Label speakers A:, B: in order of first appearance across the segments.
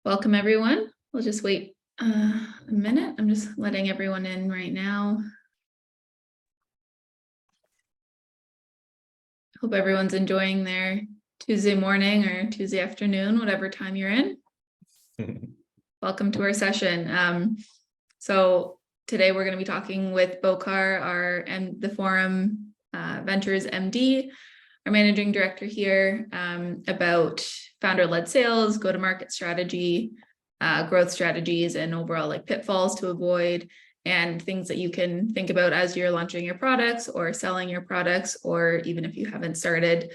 A: Welcome, everyone. We'll just wait a minute. I'm just letting everyone in right now. Hope everyone's enjoying their Tuesday morning or Tuesday afternoon, whatever time you're in. Welcome to our session. So today we're going to be talking with Bocar, the Forum Ventures MD, our managing director here, about founder-led sales, go-to-market strategy, growth strategies, and overall like pitfalls to avoid, and things that you can think about as you're launching your products or selling your products, or even if you haven't started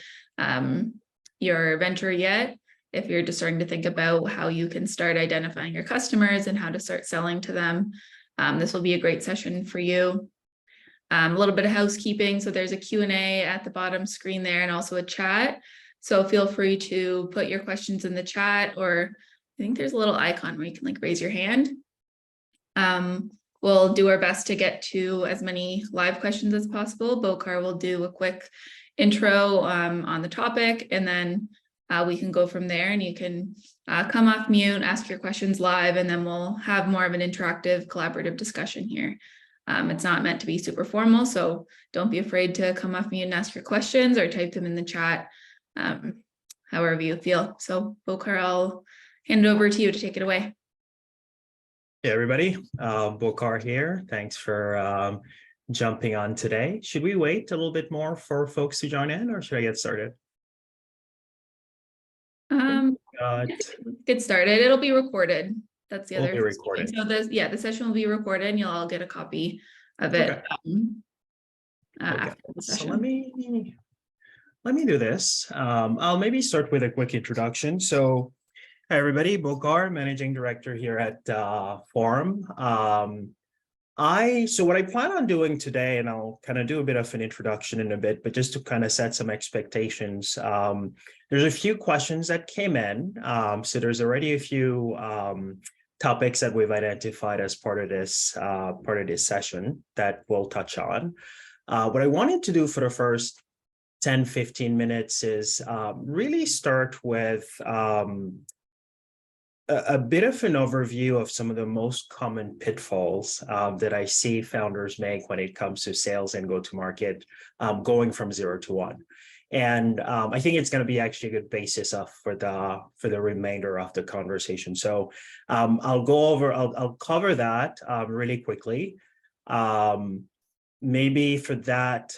A: your venture yet, if you're just starting to think about how you can start identifying your customers and how to start selling to them. This will be a great session for you. A little bit of housekeeping. So there's a Q&A at the bottom screen there and also a chat. So feel free to put your questions in the chat, or I think there's a little icon where you can like raise your hand. We'll do our best to get to as many live questions as possible. Bocar will do a quick intro on the topic, and then we can go from there, and you can come off mute, ask your questions live, and then we'll have more of an interactive, collaborative discussion here. It's not meant to be super formal, so don't be afraid to come off mute and ask your questions or type them in the chat, however you feel. So Bocar, I'll hand it over to you to take it away.
B: Hey everybody, Bocar here. Thanks for jumping on today. Should we wait a little bit more for folks to join in, or should I get started?
A: Get started. It'll be recorded. That's the other
B: thing. Recorded.
A: So the session will be recorded, and you'll all get a copy of it.
B: Okay.
A: After the session.
B: So let me do this. I'll maybe start with a quick introduction. So, hi everybody, Bocar, managing director here at Forum. So what I plan on doing today, and I'll kind of do a bit of an introduction in a bit, but just to kind of set some expectations. There's a few questions that came in. So there's already a few topics that we've identified as part of this session that we'll touch on. What I wanted to do for the first 10-15 minutes is really start with a bit of an overview of some of the most common pitfalls that I see founders make when it comes to sales and go-to-market, going from 0 to 1. And I think it's going to be actually a good basis for the remainder of the conversation. So I'll cover that really quickly. Maybe for that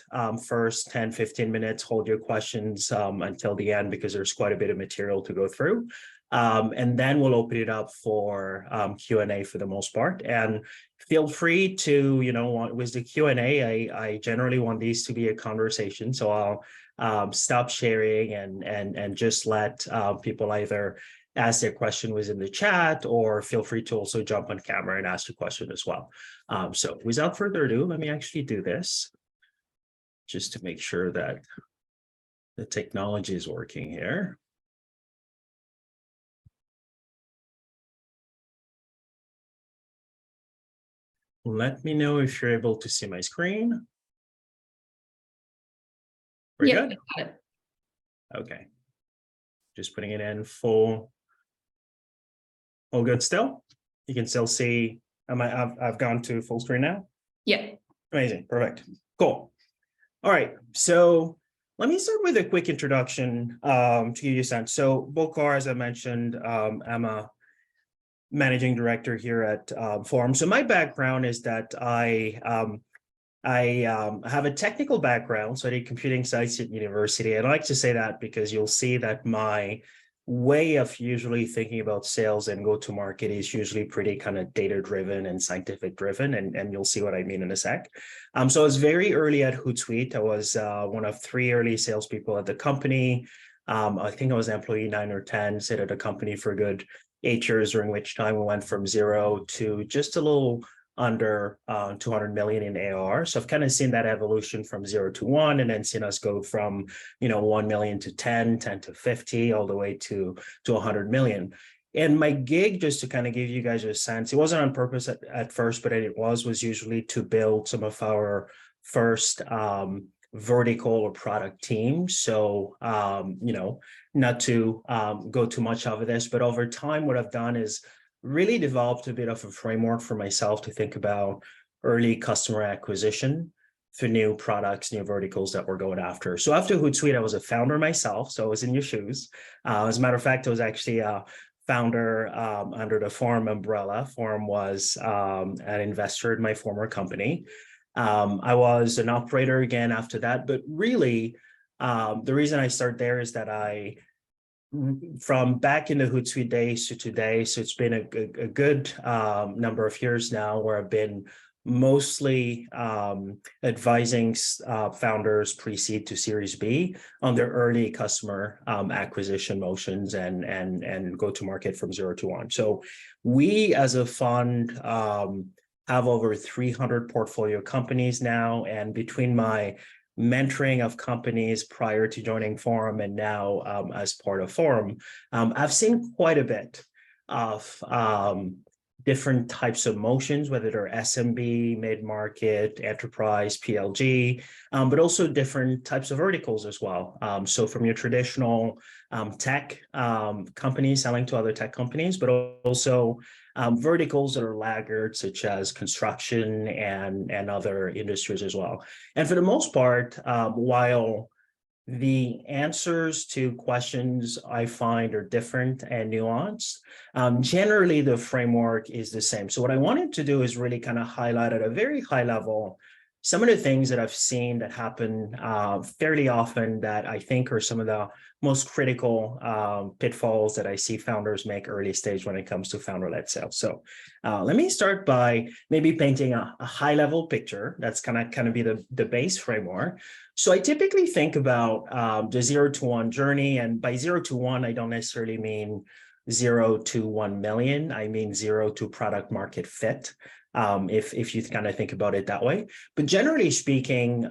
B: first 10-15 minutes, hold your questions until the end, because there's quite a bit of material to go through. And then we'll open it up for Q&A for the most part. And feel free to, with the Q&A, I generally want these to be a conversation. So I'll stop sharing and just let people either ask their question within the chat, or feel free to also jump on camera and ask a question as well. So without further ado, let me actually do this just to make sure that the technology is working here. Let me know if you're able to see my screen. We're good? Okay. Just putting it in full. All good still? You can still see, I've gone to full screen now?
A: Yeah.
B: Amazing, perfect, cool. All right, so let me start with a quick introduction to give you a sense. So Bocar, as I mentioned, I'm a managing director here at Forum. So my background is that I have a technical background, so I did computing science at university. And I like to say that because you'll see that my way of usually thinking about sales and go-to-market is usually pretty kind of data-driven and scientific-driven, and you'll see what I mean in a sec. So I was very early at Hootsuite. I was one of 3 early salespeople at the company. I think I was employee 9 or 10, stayed at the company for a good 8 years, during which time we went from 0 to just a little under 200 million in ARR. So I've kind of seen that evolution from 0 to 1, and then seen us go from 1 million to 10 to 50, all the way to 100 million. And my gig, just to kind of give you guys a sense, it wasn't on purpose at first, but it was usually to build some of our first vertical or product team. So, not to go too much over this, but over time, what I've done is really developed a bit of a framework for myself to think about early customer acquisition for new products, new verticals that we're going after. So after Hootsuite, I was a founder myself, so I was in your shoes. As a matter of fact, I was actually a founder under the Forum umbrella. Forum was an investor in my former company. I was an operator again after that, but really, the reason I start there is that from back in the Hootsuite days to today, so it's been a good number of years now where I've been mostly advising founders pre-seed to Series B on their early customer acquisition motions and go to market from 0 to 1. So we as a fund have over 300 portfolio companies now, and between my mentoring of companies prior to joining Forum and now as part of Forum, I've seen quite a bit of different types of motions, whether they're SMB, mid-market, enterprise, PLG, but also different types of verticals as well. So from your traditional tech companies selling to other tech companies, but also verticals that are laggards, such as construction and other industries as well. And for the most part, while the answers to questions I find are different and nuanced, generally the framework is the same. So what I wanted to do is really kind of highlight at a very high level some of the things that I've seen that happen fairly often that I think are some of the most critical pitfalls that I see founders make early stage when it comes to founder-led sales. So let me start by maybe painting a high-level picture. That's kind of be the base framework. So I typically think about the 0 to 1 journey, and by 0 to 1, I don't necessarily mean 0 to 1 million. I mean 0 to product market fit. If you kind of think about it that way. But generally speaking,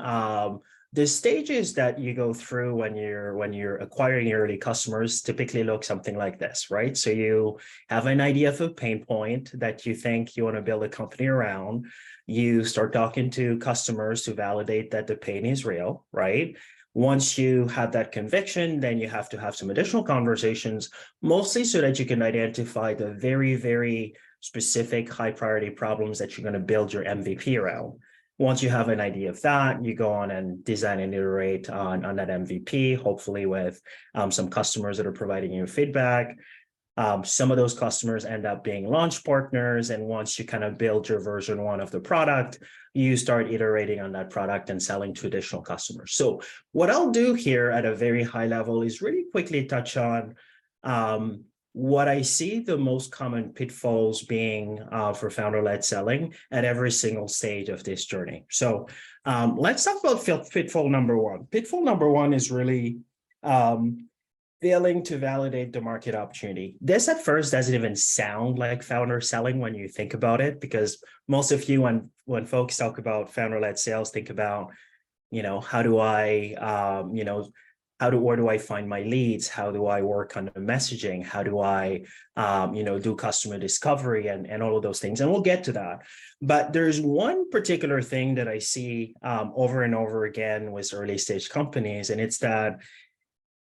B: the stages that you go through when you're acquiring early customers typically look something like this, right? So you have an idea of a pain point that you think you want to build a company around. You start talking to customers to validate that the pain is real, right? Once you have that conviction, then you have to have some additional conversations, mostly so that you can identify the very, very specific high priority problems that you're going to build your MVP around. Once you have an idea of that, you go on and design and iterate on that MVP, hopefully with some customers that are providing you feedback. Some of those customers end up being launch partners. And once you kind of build your version 1 of the product, you start iterating on that product and selling to additional customers. So what I'll do here at a very high level is really quickly touch on what I see the most common pitfalls being for founder-led selling at every single stage of this journey. So let's talk about pitfall number 1. Pitfall number 1 is really failing to validate the market opportunity. This at first doesn't even sound like founder selling when you think about it, because most of you, when folks talk about founder-led sales, think about, how do I, where do I find my leads? How do I work on the messaging? How do I, do customer discovery and all of those things? And we'll get to that. But there's one particular thing that I see over and over again with early stage companies, and it's that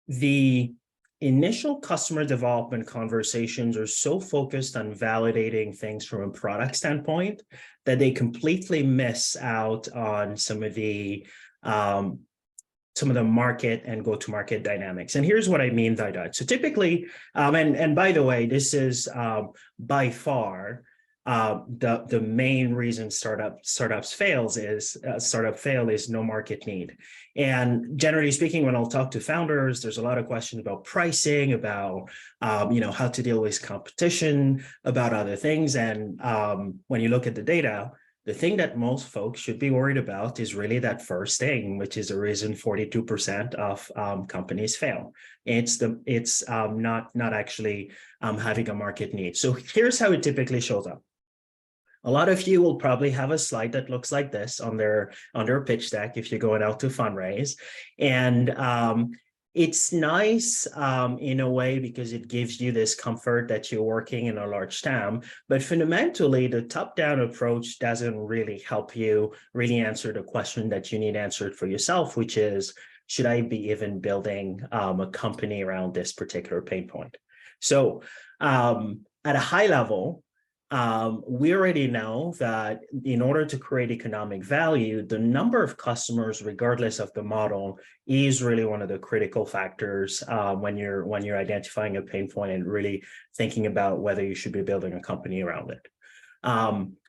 B: the initial customer development conversations are so focused on validating things from a product standpoint that they completely miss out on some of the market and go-to-market dynamics. And here's what I mean by that. So typically, and by the way, this is by far the main reason startups fail is no market need. And generally speaking, when I'll talk to founders, there's a lot of questions about pricing, about how to deal with competition, about other things. And when you look at the data, the thing that most folks should be worried about is really that first thing, which is the reason 42% of companies fail. It's not actually having a market need. So here's how it typically shows up. A lot of you will probably have a slide that looks like this on their pitch deck if you're going out to fundraise. And It's nice in a way because it gives you this comfort that you're working in a large TAM, but fundamentally the top-down approach doesn't really help you really answer the question that you need answered for yourself, which is, should I be even building a company around this particular pain point? So at a high level, we already know that in order to create economic value, the number of customers, regardless of the model, is really one of the critical factors when you're identifying a pain point and really thinking about whether you should be building a company around it.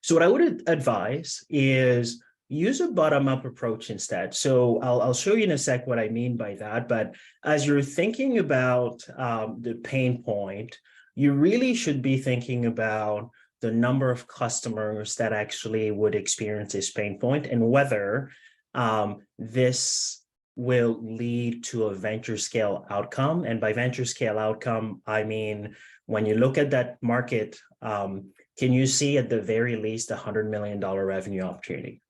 B: So what I would advise is use a bottom-up approach instead. So I'll show you in a sec what I mean by that. But as you're thinking about the pain point, you really should be thinking about the number of customers that actually would experience this pain point and whether this will lead to a venture scale outcome. And by venture scale outcome, I mean, when you look at that market, can you see at the very least $100 million revenue opportunity,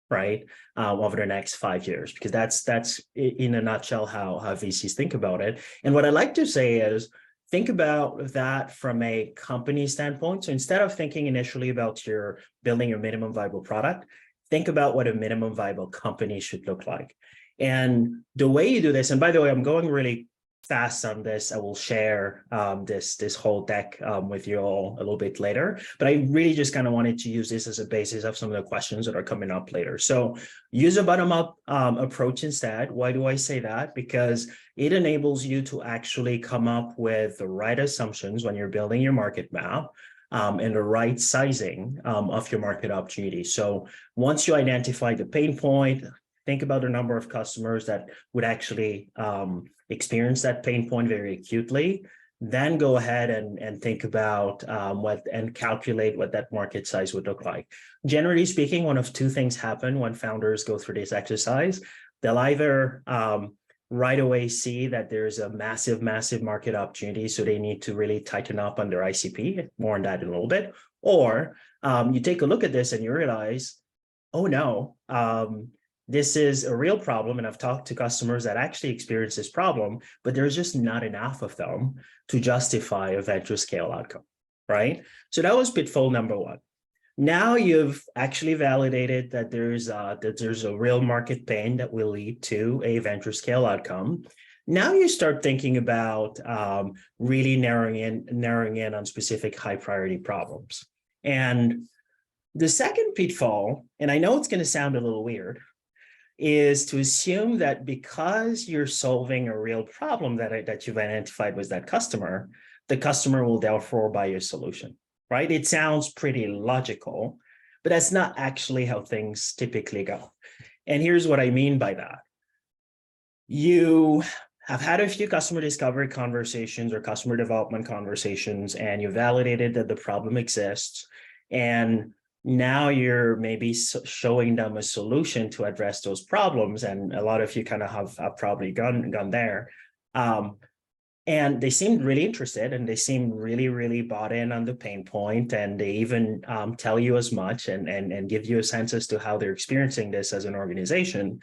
B: right, over the next 5 years? Because that's in a nutshell how VCs think about it. And what I like to say is, think about that from a company standpoint. So instead of thinking initially about your building your minimum viable product, think about what a minimum viable company should look like. And the way you do this, and by the way, I'm going really fast on this. I will share this whole deck with you all a little bit later, but I really just kind of wanted to use this as a basis of some of the questions that are coming up later. So use a bottom-up approach instead. Why do I say that? Because it enables you to actually come up with the right assumptions when you're building your market map and the right sizing of your market opportunity. So once you identify the pain point, think about the number of customers that would actually experience that pain point very acutely, then go ahead and think about and calculate what that market size would look like. Generally speaking, one of two things happen when founders go through this exercise. They'll either right away see that there's a massive market opportunity, so they need to really tighten up on their ICP, more on that in a little bit, or you take a look at this and you realize, oh no, this is a real problem, and I've talked to customers that actually experience this problem, but there's just not enough of them to justify a venture scale outcome, right? So that was pitfall number one. Now you've actually validated that there's a real market pain that will lead to a venture scale outcome. Now you start thinking about really narrowing in on specific high priority problems. And the second pitfall, and I know it's going to sound a little weird, is to assume that because you're solving a real problem that you've identified with that customer, the customer will therefore buy your solution, right? It sounds pretty logical, but that's not actually how things typically go. And here's what I mean by that. You have had a few customer discovery conversations or customer development conversations, and you validated that the problem exists, and now you're maybe showing them a solution to address those problems. And a lot of you kind of have probably gone there. And they seemed really interested, and they seemed really bought in on the pain point. And they even tell you as much and give you a sense as to how they're experiencing this as an organization.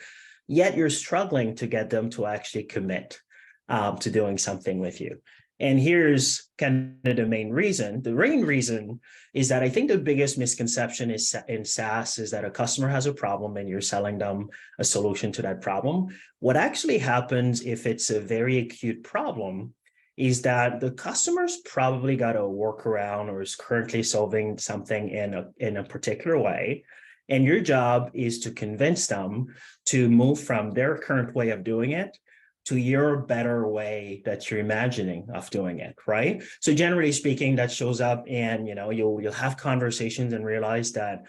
B: Yet you're struggling to get them to actually commit to doing something with you. And here's kind of the main reason. The main reason is that I think the biggest misconception is in SaaS is that a customer has a problem and you're selling them a solution to that problem. What actually happens if it's a very acute problem is that the customer's probably got a workaround or is currently solving something in a particular way. And your job is to convince them to move from their current way of doing it to your better way that you're imagining of doing it, right? So generally speaking, that shows up and you'll have conversations and realize that,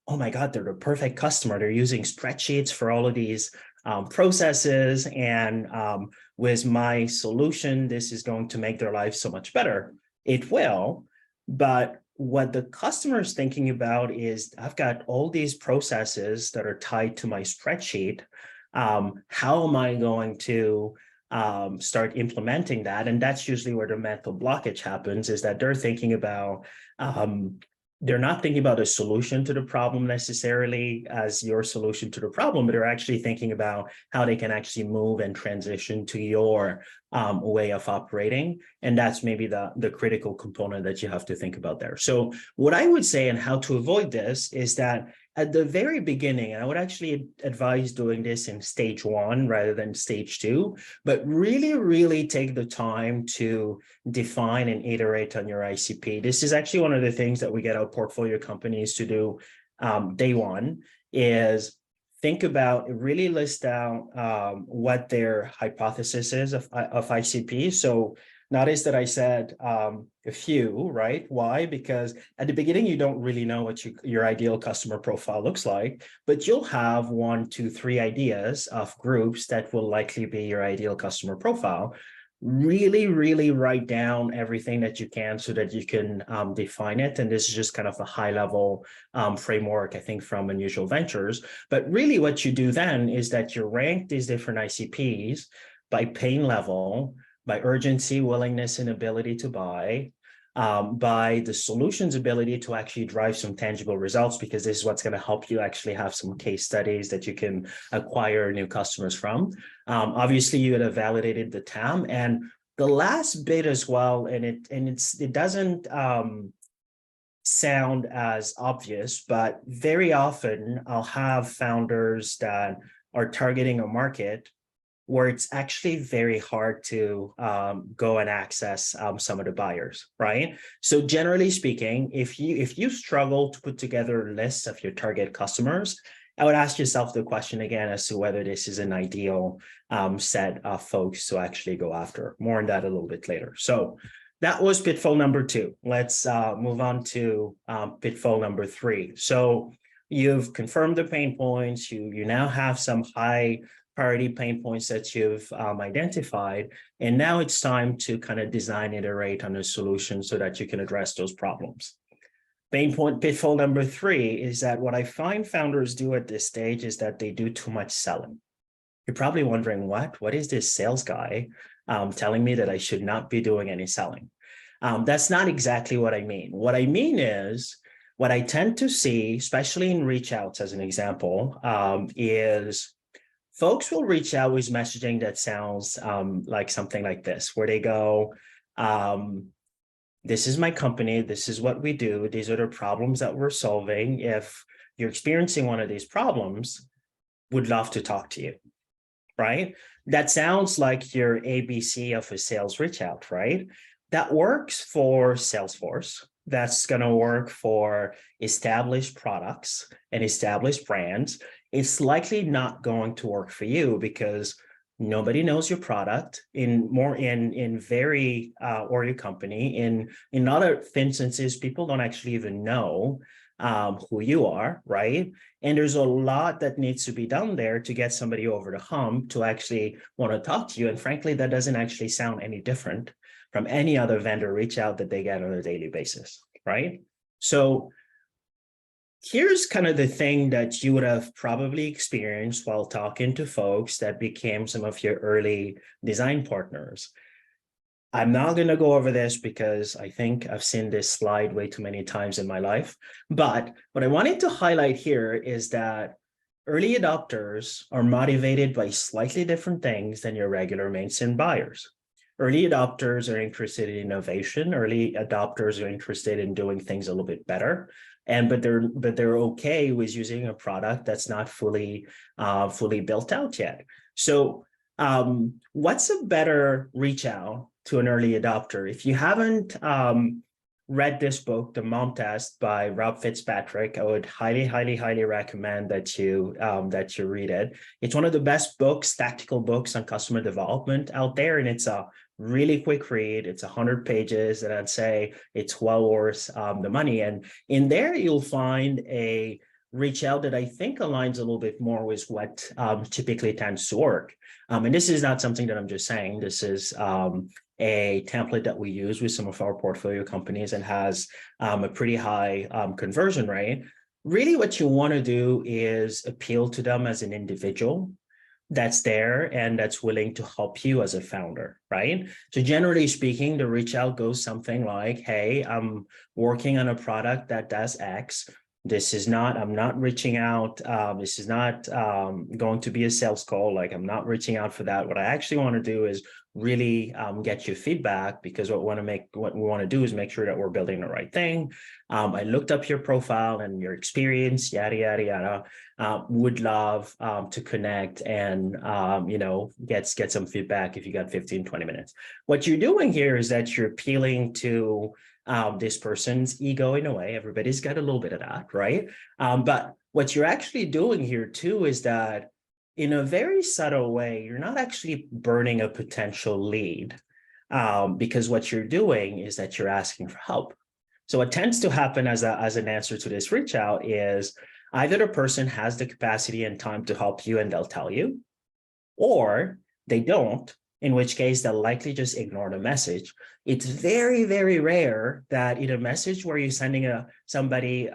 B: oh my God, they're the perfect customer. They're using spreadsheets for all of these processes, and with my solution, this is going to make their life so much better. It will, but what the customer is thinking about is, I've got all these processes that are tied to my spreadsheet. How am I going to start implementing that? And that's usually where the mental blockage happens, is that they're thinking about they're not thinking about a solution to the problem necessarily as your solution to the problem, but they're actually thinking about how they can actually move and transition to your way of operating. And that's maybe the critical component that you have to think about there. So what I would say and how to avoid this is that at the very beginning, and I would actually advise doing this in stage 1 rather than stage 2, but really, really take the time to define and iterate on your ICP. This is actually one of the things that we get our portfolio companies to do day one, is think about, really list out what their hypothesis is of ICP. So notice that I said a few, right? Why? Because at the beginning, you don't really know what your ideal customer profile looks like, but you'll have 1, 2, 3 ideas of groups that will likely be your ideal customer profile. Really, really write down everything that you can so that you can define it. And this is just kind of a high level framework, I think, from Unusual Ventures. But really what you do then is that you rank these different ICPs by pain level, by urgency, willingness, and ability to buy, by the solution's ability to actually drive some tangible results, because this is what's going to help you actually have some case studies that you can acquire new customers from. Obviously, you would have validated the TAM. And the last bit as well, and it doesn't sound as obvious, but very often I'll have founders that are targeting a market where it's actually very hard to go and access some of the buyers, right? So generally speaking, if you struggle to put together lists of your target customers, I would ask yourself the question again as to whether this is an ideal set of folks to actually go after. More on that a little bit later. So that was pitfall number 2. Let's move on to pitfall number 3. So you've confirmed the pain points. You now have some high priority pain points that you've identified. And now it's time to kind of design, iterate on a solution so that you can address those problems. Pitfall number 3 is that what I find founders do at this stage is that they do too much selling. You're probably wondering, what is this sales guy telling me that I should not be doing any selling? That's not exactly what I mean. What I mean is, what I tend to see, especially in reach outs as an example, is folks will reach out with messaging that sounds like something like this, where they go, this is my company, this is what we do, these are the problems that we're solving. If you're experiencing one of these problems, would love to talk to you, right? That sounds like your ABC of a sales reach out, right? That works for Salesforce. That's going to work for established products and established brands. It's likely not going to work for you because nobody knows your product or your company. In other instances, people don't actually even know who you are, right? And there's a lot that needs to be done there to get somebody over the hump to actually want to talk to you. And frankly, that doesn't actually sound any different from any other vendor reach out that they get on a daily basis, right? So here's kind of the thing that you would have probably experienced while talking to folks that became some of your early design partners. I'm not going to go over this because I think I've seen this slide way too many times in my life. But what I wanted to highlight here is that early adopters are motivated by slightly different things than your regular mainstream buyers. Early adopters are interested in innovation. Early adopters are interested in doing things a little bit better. But they're okay with using a product that's not fully built out yet. So what's a better reach out to an early adopter? If you haven't read this book, The Mom Test by Rob Fitzpatrick, I would highly, highly, highly recommend that you read it. It's one of the best books, tactical books on customer development out there, and it's a really quick read. It's 100 pages, and I'd say it's well worth the money. And in there, you'll find a reach out that I think aligns a little bit more with what typically tends to work. And this is not something that I'm just saying. This is a template that we use with some of our portfolio companies and has a pretty high conversion rate. Really, what you want to do is appeal to them as an individual that's there and that's willing to help you as a founder, right? So generally speaking, the reach out goes something like, hey, I'm working on a product that does X. I'm not reaching out. This is not going to be a sales call. Like, I'm not reaching out for that. What I actually want to do is really get your feedback, because what we want to do is make sure that we're building the right thing. I looked up your profile and your experience, yada, yada, yada. Would love to connect and, get some feedback if you got 15, 20 minutes. What you're doing here is that you're appealing to this person's ego in a way. Everybody's got a little bit of that, right? But what you're actually doing here too is that in a very subtle way, you're not actually burning a potential lead, because what you're doing is that you're asking for help. So what tends to happen as an answer to this reach out is either the person has the capacity and time to help you and they'll tell you, or they don't, in which case they'll likely just ignore the message. It's very, very rare that in a message where you're sending somebody,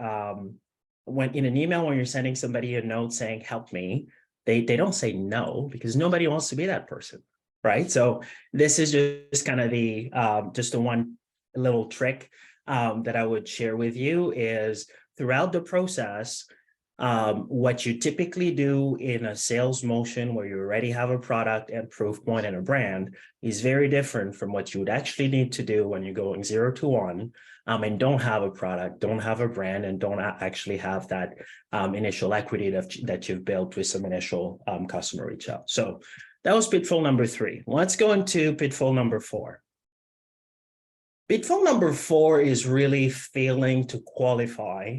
B: when in an email when you're sending somebody a note saying, help me, they don't say no, because nobody wants to be that person, right? So this is just kind of just the one little trick that I would share with you is throughout the process, what you typically do in a sales motion where you already have a product and proof point and a brand is very different from what you would actually need to do when you're going 0 to 1 and don't have a product, don't have a brand, and don't actually have that initial equity that you've built with some initial customer reach out. So that was pitfall number 3. Let's go into pitfall number 4. Pitfall number 4 is really failing to qualify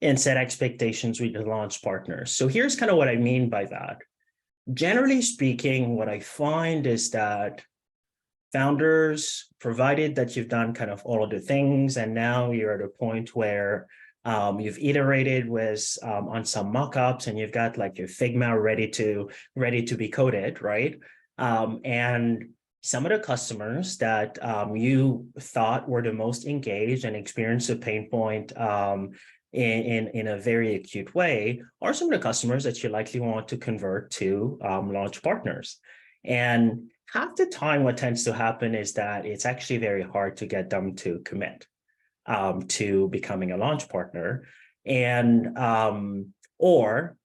B: and set expectations with your launch partners. So here's kind of what I mean by that. Generally speaking, what I find is that founders, provided that you've done kind of all of the things, and now you're at a point where you've iterated with on some mockups, and you've got like your Figma ready to be coded, right? And some of the customers that you thought were the most engaged and experienced a pain point in a very acute way are some of the customers that you likely want to convert to launch partners. And half the time, what tends to happen is that it's actually very hard to get them to commit to becoming a launch partner. And or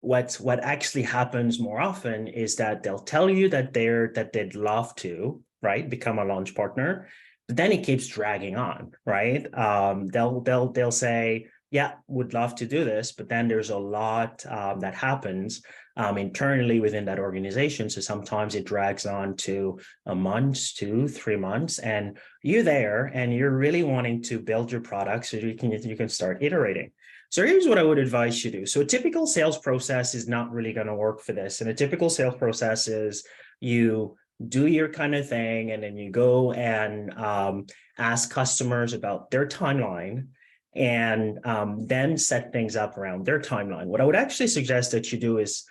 B: what actually happens more often is that they'll tell you that they'd love to, right, become a launch partner, but then it keeps dragging on, right? They'll say, yeah, would love to do this, but then there's a lot that happens internally within that organization. So sometimes it drags on to a month, 2, 3 months, and you're there and you're really wanting to build your product so you can start iterating. So here's what I would advise you do. So a typical sales process is not really going to work for this. And a typical sales process is you do your kind of thing, and then you go and ask customers about their timeline, and then set things up around their timeline. What I would actually suggest that you do is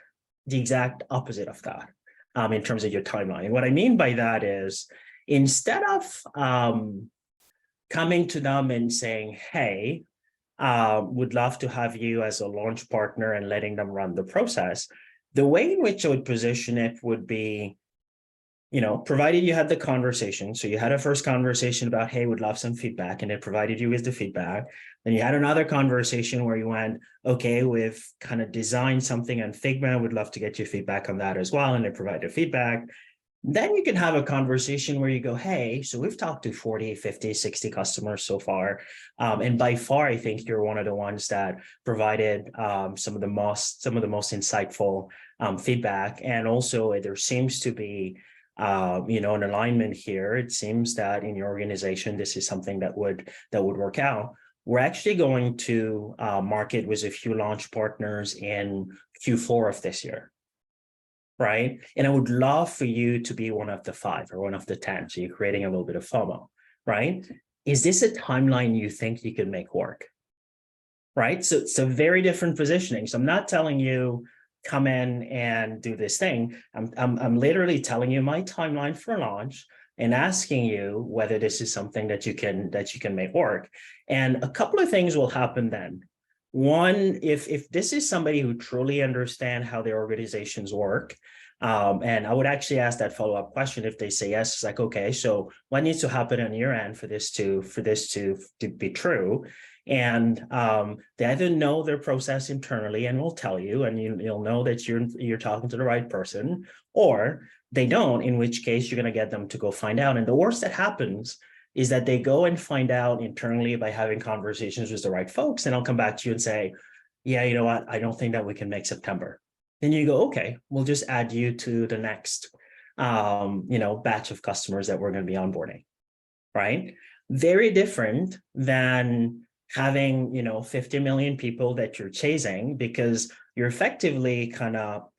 B: the exact opposite of that in terms of your timeline. And what I mean by that is instead of coming to them and saying, hey, would love to have you as a launch partner and letting them run the process, the way in which I would position it would be, provided you had the conversation. So you had a first conversation about, hey, would love some feedback, and it provided you with the feedback. Then you had another conversation where you went, okay, we've kind of designed something on Figma, would love to get your feedback on that as well, and they provided feedback. Then you can have a conversation where you go, hey, so we've talked to 40, 50, 60 customers so far. And by far, I think you're one of the ones that provided some of the most insightful feedback. And also there seems to be an alignment here. It seems that in your organization, this is something that would work out. We're actually going to market with a few launch partners in Q4 of this year, right? And I would love for you to be one of the 5 or one of the 10. So you're creating a little bit of FOMO, right? Is this a timeline you think you can make work, right? So it's a very different positioning. So I'm not telling you come in and do this thing. I'm literally telling you my timeline for launch and asking you whether this is something that you can make work. And a couple of things will happen then. One, if this is somebody who truly understands how their organizations work, and I would actually ask that follow-up question. If they say yes, it's like, okay, so what needs to happen on your end for this to be true? And they either know their process internally and will tell you, and you'll know that you're talking to the right person, or they don't, in which case you're going to get them to go find out. And the worst that happens is that they go and find out internally by having conversations with the right folks. And I'll come back to you and say, yeah, you know what? I don't think that we can make September. Then you go, okay, we'll just add you to the next, batch of customers that we're going to be onboarding, right? Very different than having, 50 million people that you're chasing, because you're effectively kind of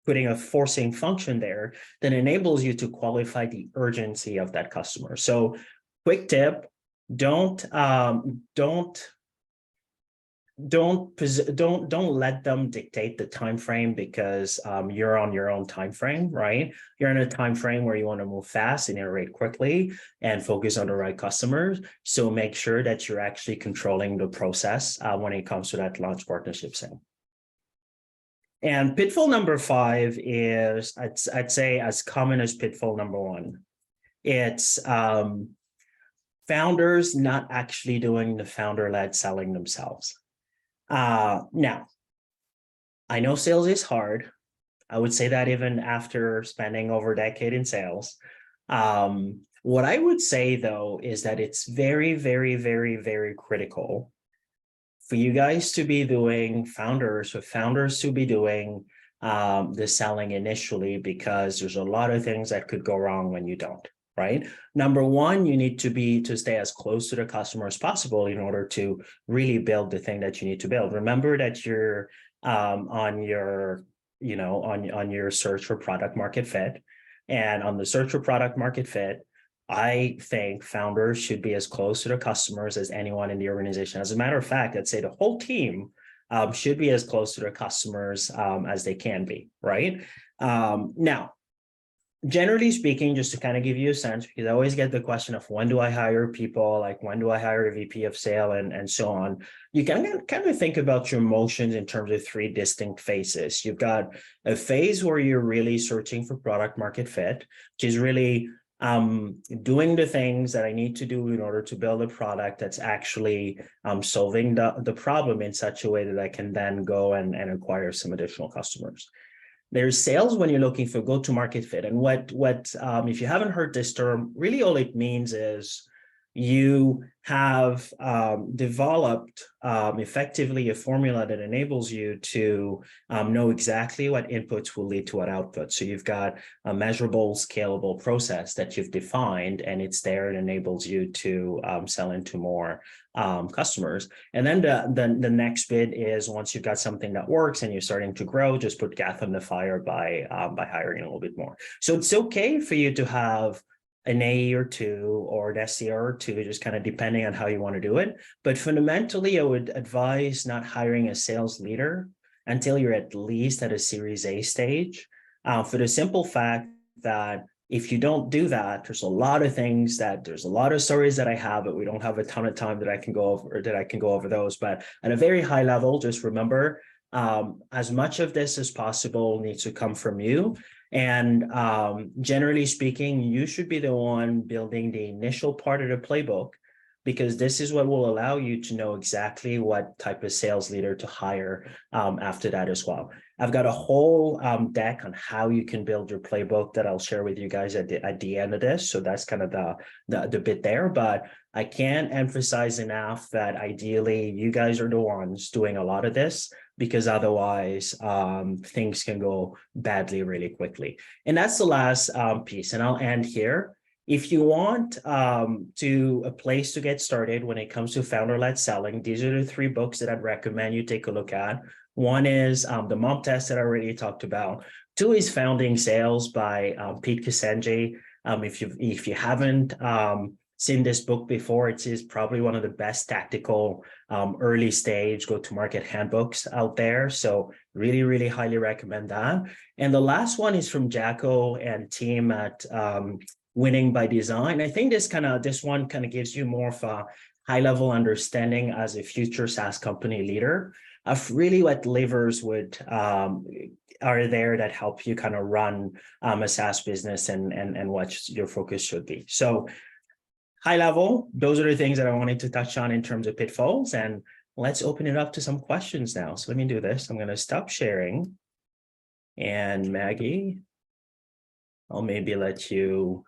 B: putting a forcing function there that enables you to qualify the urgency of that customer. So quick tip, don't let them dictate the time frame, because you're on your own time frame, right? You're in a time frame where you want to move fast and iterate quickly and focus on the right customers. So make sure that you're actually controlling the process when it comes to that launch partnership sale. And pitfall number 5 is, I'd say, as common as pitfall number 1. It's founders not actually doing the founder-led selling themselves. Now, I know sales is hard. I would say that even after spending over a decade in sales. What I would say, though, is that it's very, very, very, very critical for you guys to be doing founders to be doing the selling initially, because there's a lot of things that could go wrong when you don't, right? Number one, you need to stay as close to the customer as possible in order to really build the thing that you need to build. Remember that you're on your search for product market fit, and on the search for product market fit, I think founders should be as close to their customers as anyone in the organization. As a matter of fact, I'd say the whole team should be as close to their customers as they can be, right? Now, generally speaking, just to kind of give you a sense, because I always get the question of when do I hire people, like when do I hire a VP of sale and so on. You can kind of think about your motions in terms of 3 distinct phases. You've got a phase where you're really searching for product market fit, which is really doing the things that I need to do in order to build a product that's actually solving the problem in such a way that I can then go and acquire some additional customers. There's sales when you're looking for go-to-market fit. And what if you haven't heard this term, really all it means is you have developed effectively a formula that enables you to know exactly what inputs will lead to what outputs. So you've got a measurable, scalable process that you've defined, and it's there. It enables you to sell into more customers. And then the next bit is, once you've got something that works and you're starting to grow, just put gas on the fire by hiring a little bit more. So it's okay for you to have an AE or 2 or an SDR or 2, just kind of depending on how you want to do it. But fundamentally, I would advise not hiring a sales leader until you're at least at a Series A stage, for the simple fact that if you don't do that, there's a lot of stories that I have, but we don't have a ton of time that I can go over those. But at a very high level, just remember, as much of this as possible needs to come from you. And generally speaking, you should be the one building the initial part of the playbook, because this is what will allow you to know exactly what type of sales leader to hire after that as well. I've got a whole deck on how you can build your playbook that I'll share with you guys at the end of this. So that's kind of the bit there. But I can't emphasize enough that ideally you guys are the ones doing a lot of this, because otherwise things can go badly really quickly. And that's the last piece. And I'll end here. If you want a place to get started when it comes to founder-led selling, these are the 3 books that I'd recommend you take a look at. One is the Mob Test that I already talked about. 2 is Founding Sales by Pete Kasenji. If you haven't seen this book before, it is probably one of the best tactical early stage go-to-market handbooks out there. So really, really highly recommend that. And the last one is from Jacko and team at winning by design. I think this one kind of gives you more of a high level understanding as a future SaaS company leader of really what levers are there that help you kind of run a SaaS business and what your focus should be. So high level, those are the things that I wanted to touch on in terms of pitfalls, and let's open it up to some questions now. So let me do this. I'm going to stop sharing, and Maggie, I'll maybe let you.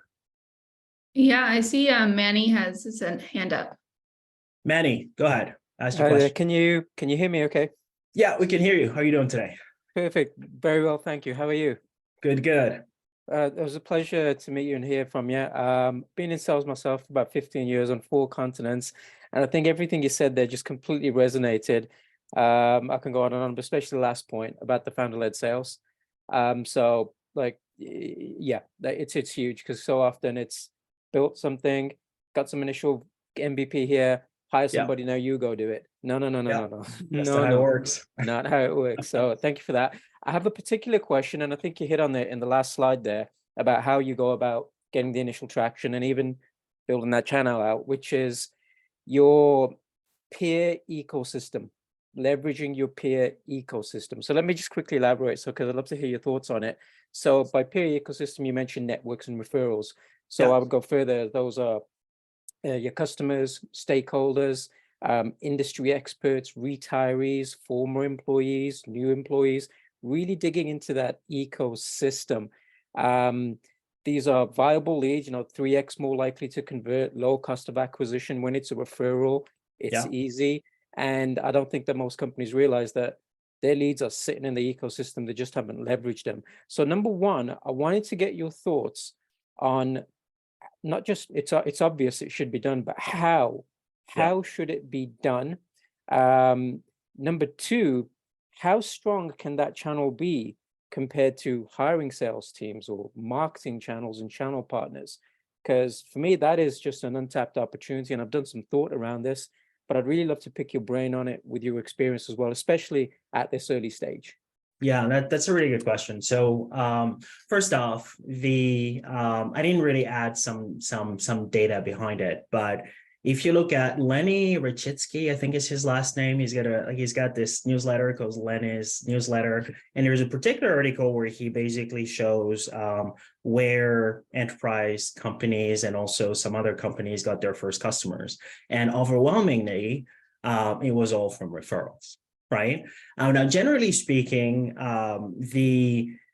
A: Yeah, I see Manny has his hand up.
B: Manny, go ahead. Ask your
C: Hi there.
B: question.
C: Can you hear me okay?
B: Yeah, we can hear you. How are you doing today?
C: Perfect. Very well, thank you. How are you?
B: Good, good.
C: It was a pleasure to meet you and hear from you. Been in sales myself for about 15 years on 4 continents, and I think everything you said there just completely resonated. I can go on and on, but especially the last point about the founder-led sales. So like, yeah, it's huge because so often it's built something, got some initial MVP here, hire somebody, now you go do it. No.
B: That's not how it works.
C: Not how it works. So thank you for that. I have a particular question, and I think you hit on it in the last slide there about how you go about getting the initial traction and even building that channel out, which is your peer ecosystem, leveraging your peer ecosystem. So let me just quickly elaborate, because I'd love to hear your thoughts on it. So by peer ecosystem, you mentioned networks and referrals. So I would go further. Those are your customers, stakeholders, industry experts, retirees, former employees, new employees, really digging into that ecosystem. These are viable leads, 3x more likely to convert, low cost of acquisition. When it's a referral, it's easy. And I don't think that most companies realize that their leads are sitting in the ecosystem. They just haven't leveraged them. So number one, I wanted to get your thoughts on not just, it's obvious it should be done, but how should it be done? Number two, how strong can that channel be compared to hiring sales teams or marketing channels and channel partners? Because for me, that is just an untapped opportunity, and I've done some thought around this, but I'd really love to pick your brain on it with your experience as well, especially at this early stage.
B: Yeah, that's a really good question. So first off, I didn't really add some data behind it, but if you look at Lenny Rachitsky, I think is his last name. He's got this newsletter called Lenny's newsletter, and there's a particular article where he basically shows where enterprise companies and also some other companies got their first customers, and overwhelmingly, it was all from referrals. Right. Now, generally speaking,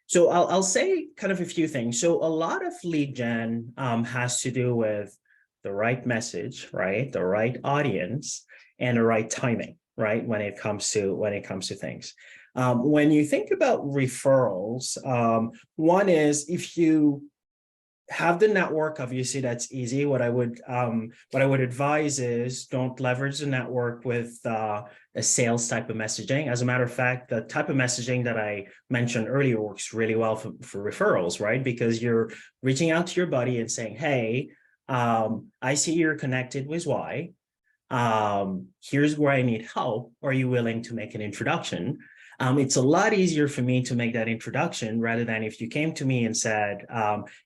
B: so I'll say kind of a few things. So a lot of lead gen has to do with the right message, right, the right audience, and the right timing, right, when it comes to things. When you think about referrals, one is if you have the network, obviously that's easy. What I would advise is don't leverage the network with a sales type of messaging. As a matter of fact, the type of messaging that I mentioned earlier works really well for referrals, right? Because you're reaching out to your buddy and saying, hey, I see you're connected with Y. Here's where I need help. Are you willing to make an introduction? It's a lot easier for me to make that introduction rather than if you came to me and said,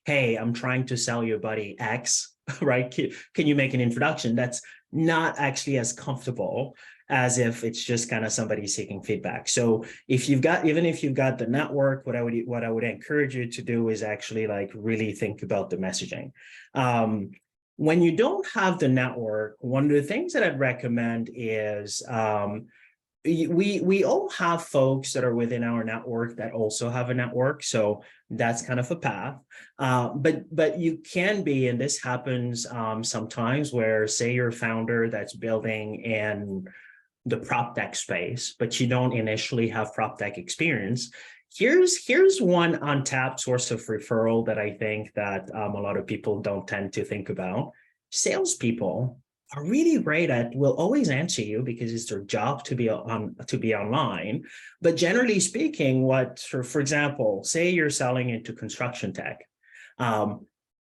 B: hey, I'm trying to sell your buddy X, right? Can you make an introduction? That's not actually as comfortable as if it's just kind of somebody seeking feedback. So even if you've got the network, what I would encourage you to do is actually like really think about the messaging. When you don't have the network, one of the things that I'd recommend is we all have folks that are within our network that also have a network. So that's kind of a path. But you can be, and this happens sometimes where, say, you're a founder that's building in the prop tech space, but you don't initially have prop tech experience. Here's one untapped source of referral that I think that a lot of people don't tend to think about. Salespeople are really great will always answer you because it's their job to be online. But generally speaking, for example, say you're selling into construction tech,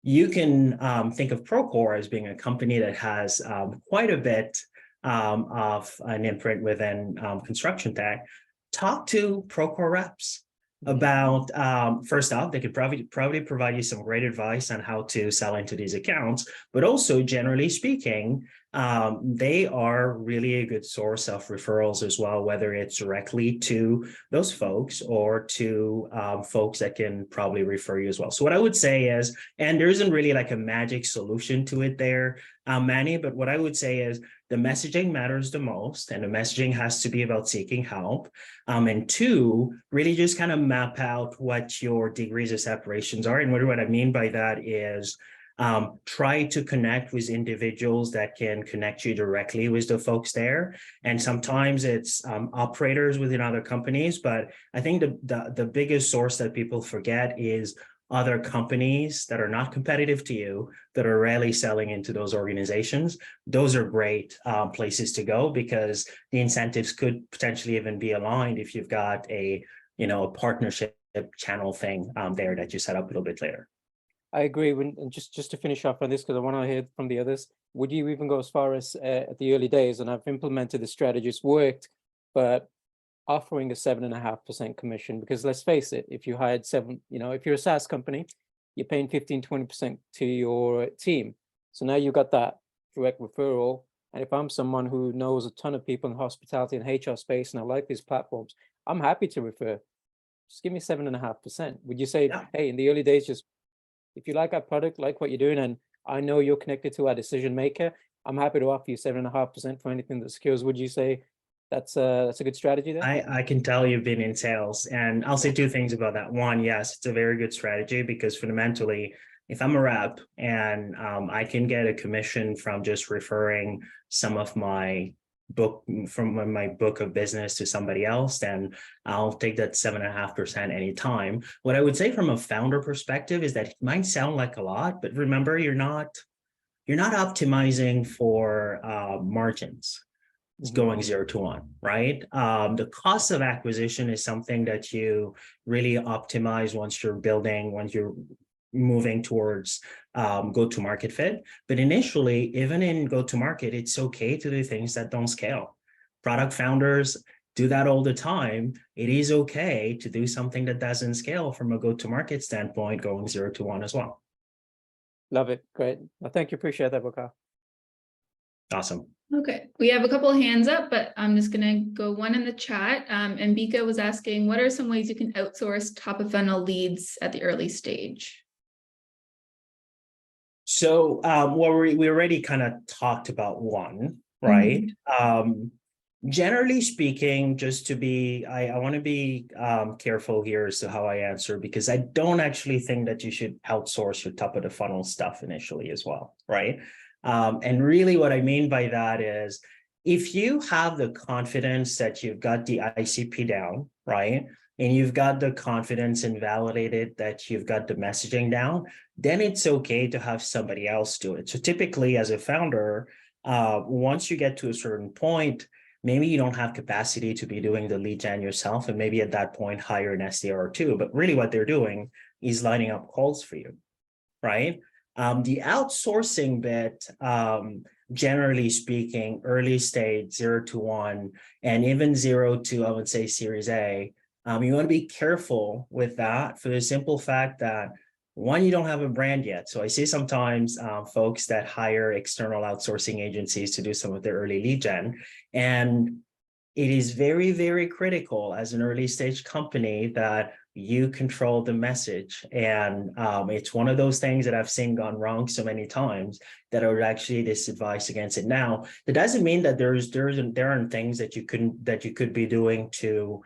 B: you can think of Procore as being a company that has quite a bit of an imprint within construction tech. Talk to Procore reps. about first off, they could probably provide you some great advice on how to sell into these accounts, but also generally speaking, they are really a good source of referrals as well, whether it's directly to those folks or to folks that can probably refer you as well. So what I would say is, and there isn't really like a magic solution to it there, Manny, but what I would say is the messaging matters the most, and the messaging has to be about seeking help. And two, really just kind of map out what your degrees of separations are. And what I mean by that is try to connect with individuals that can connect you directly with the folks there. And sometimes it's operators within other companies, but I think the biggest source that people forget is other companies that are not competitive to you, that are rarely selling into those organizations. Those are great places to go, because the incentives could potentially even be aligned if you've got a partnership channel thing there that you set up a little bit later.
C: I agree. And just to finish off on this, because I want to hear from the others, would you even go as far as at the early days, and I've implemented the strategy, it's worked, but offering a 7.5% commission? Because let's face it, if you hired if you're a SaaS company, you're paying 15-20% to your team. So now you've got that direct referral. And if I'm someone who knows a ton of people in hospitality and HR space, and I like these platforms, I'm happy to refer. Just give me 7.5%. Would you say, hey, in the early days, just if you like our product, like what you're doing, and I know you're connected to our decision maker, I'm happy to offer you 7.5% for anything that secures? Would you say that's a good strategy there?
B: I can tell you've been in sales, and I'll say two things about that. One, yes, it's a very good strategy, because fundamentally, if I'm a rep and I can get a commission from just referring some of my book of business to somebody else, then I'll take that 7.5% anytime. What I would say from a founder perspective is that it might sound like a lot, but remember, you're not optimizing for margins. It's going 0 to 1, right? The cost of acquisition is something that you really optimize once you're moving towards go-to-market fit. But initially, even in go-to-market, it's okay to do things that don't scale. Product founders do that all the time. It is okay to do something that doesn't scale from a go-to-market standpoint, going 0 to 1 as well.
C: Love it. Great. Well, thank you. Appreciate that, Bocar.
B: Awesome.
A: Okay, we have a couple of hands up, but I'm just going to go one in the chat. And Bika was asking, what are some ways you can outsource top of funnel leads at the early stage?
B: So we already kind of talked about one, right? Generally speaking, just to be, I want to be careful here as to how I answer, because I don't actually think that you should outsource your top of the funnel stuff initially as well, right? And really what I mean by that is, if you have the confidence that you've got the ICP down, right, and you've got the confidence and validated that you've got the messaging down, then it's okay to have somebody else do it. So typically as a founder, once you get to a certain point, maybe you don't have capacity to be doing the lead gen yourself, and maybe at that point hire an SDR or two, but really what they're doing is lining up calls for you, right? The outsourcing bit, generally speaking, early stage 0 to 1, and even 0 to, I would say, Series A, you want to be careful with that for the simple fact that, one, you don't have a brand yet. So I see sometimes folks that hire external outsourcing agencies to do some of their early lead gen, and it is very, very critical as an early stage company that you control the message. And it's one of those things that I've seen gone wrong so many times that I would actually disadvise against it. Now, that doesn't mean that there aren't things that you could be doing to